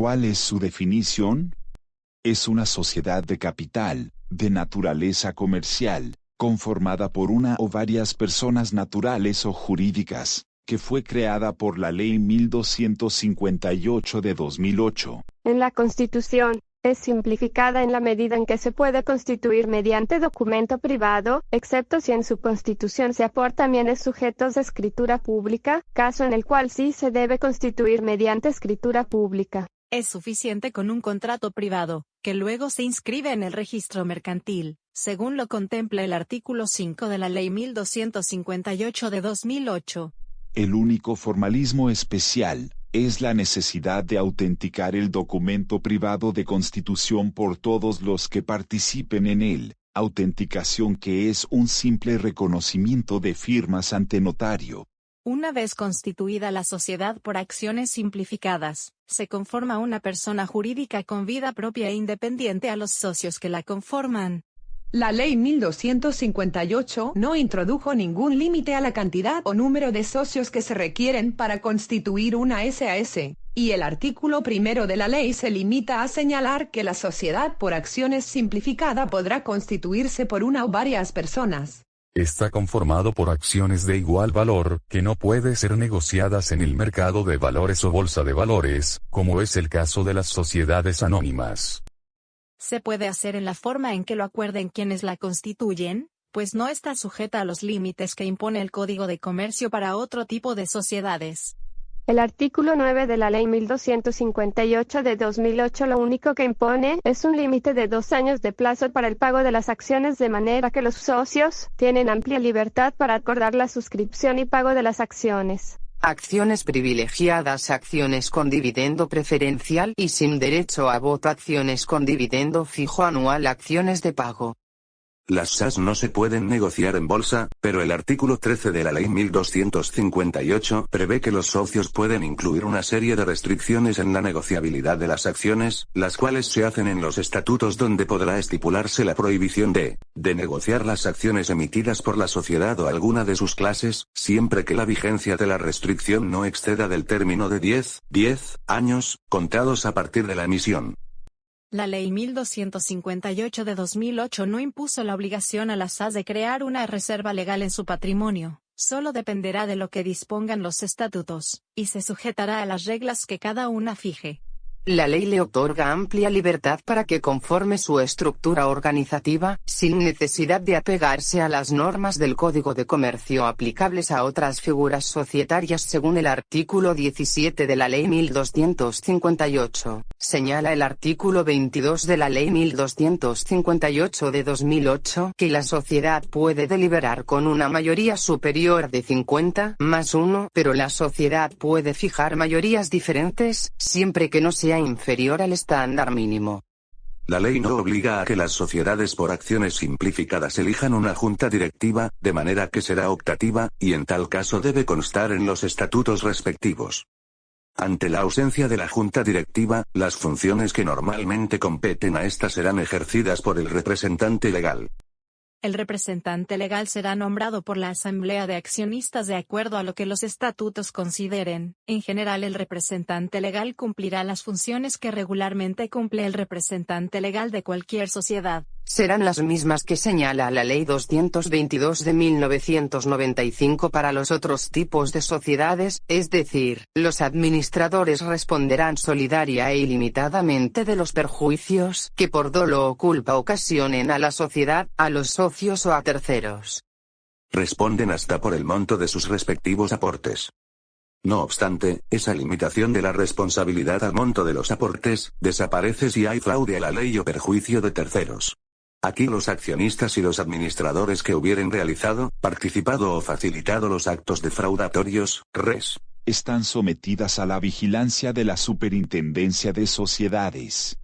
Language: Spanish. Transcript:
¿Cuál es su definición? Es una sociedad de capital, de naturaleza comercial, conformada por una o varias personas naturales o jurídicas, que fue creada por la Ley 1258 de 2008. En la Constitución, es simplificada en la medida en que se puede constituir mediante documento privado, excepto si en su constitución se aportan bienes sujetos de escritura pública, caso en el cual sí se debe constituir mediante escritura pública. Es suficiente con un contrato privado, que luego se inscribe en el registro mercantil, según lo contempla el artículo 5 de la Ley 1258 de 2008. El único formalismo especial es la necesidad de autenticar el documento privado de constitución por todos los que participen en él, autenticación que es un simple reconocimiento de firmas ante notario. Una vez constituida la sociedad por acciones simplificadas, se conforma una persona jurídica con vida propia e independiente a los socios que la conforman. La Ley 1258 no introdujo ningún límite a la cantidad o número de socios que se requieren para constituir una SAS, y el artículo 1 de la ley se limita a señalar que la sociedad por acciones simplificada podrá constituirse por una o varias personas. Está conformado por acciones de igual valor, que no puede ser negociadas en el mercado de valores o bolsa de valores, como es el caso de las sociedades anónimas. Se puede hacer en la forma en que lo acuerden quienes la constituyen, pues no está sujeta a los límites que impone el Código de Comercio para otro tipo de sociedades. El artículo 9 de la Ley 1258 de 2008 lo único que impone es un límite de 2 años de plazo para el pago de las acciones, de manera que los socios tienen amplia libertad para acordar la suscripción y pago de las acciones. Acciones privilegiadas, acciones con dividendo preferencial y sin derecho a voto, acciones con dividendo fijo anual, acciones de pago. Las SAS no se pueden negociar en bolsa, pero el artículo 13 de la Ley 1258 prevé que los socios pueden incluir una serie de restricciones en la negociabilidad de las acciones, las cuales se hacen en los estatutos, donde podrá estipularse la prohibición de negociar las acciones emitidas por la sociedad o alguna de sus clases, siempre que la vigencia de la restricción no exceda del término de 10 años, contados a partir de la emisión. La Ley 1258 de 2008 no impuso la obligación a las SAS de crear una reserva legal en su patrimonio, solo dependerá de lo que dispongan los estatutos, y se sujetará a las reglas que cada una fije. La ley le otorga amplia libertad para que conforme su estructura organizativa, sin necesidad de apegarse a las normas del Código de Comercio aplicables a otras figuras societarias según el artículo 17 de la Ley 1258, señala el artículo 22 de la Ley 1258 de 2008 que la sociedad puede deliberar con una mayoría superior de 50+1, pero la sociedad puede fijar mayorías diferentes, siempre que no sea inferior al estándar mínimo. La ley no obliga a que las sociedades por acciones simplificadas elijan una junta directiva, de manera que será optativa, y en tal caso debe constar en los estatutos respectivos. Ante la ausencia de la junta directiva, las funciones que normalmente competen a ésta serán ejercidas por el representante legal. El representante legal será nombrado por la Asamblea de Accionistas de acuerdo a lo que los estatutos consideren. En general, el representante legal cumplirá las funciones que regularmente cumple el representante legal de cualquier sociedad. Serán las mismas que señala la Ley 222 de 1995 para los otros tipos de sociedades, es decir, los administradores responderán solidaria e ilimitadamente de los perjuicios que por dolo o culpa ocasionen a la sociedad, a los socios o a terceros. Responden hasta por el monto de sus respectivos aportes. No obstante, esa limitación de la responsabilidad al monto de los aportes desaparece si hay fraude a la ley o perjuicio de terceros. Aquí los accionistas y los administradores que hubieren realizado, participado o facilitado los actos defraudatorios, están sometidas a la vigilancia de la Superintendencia de Sociedades.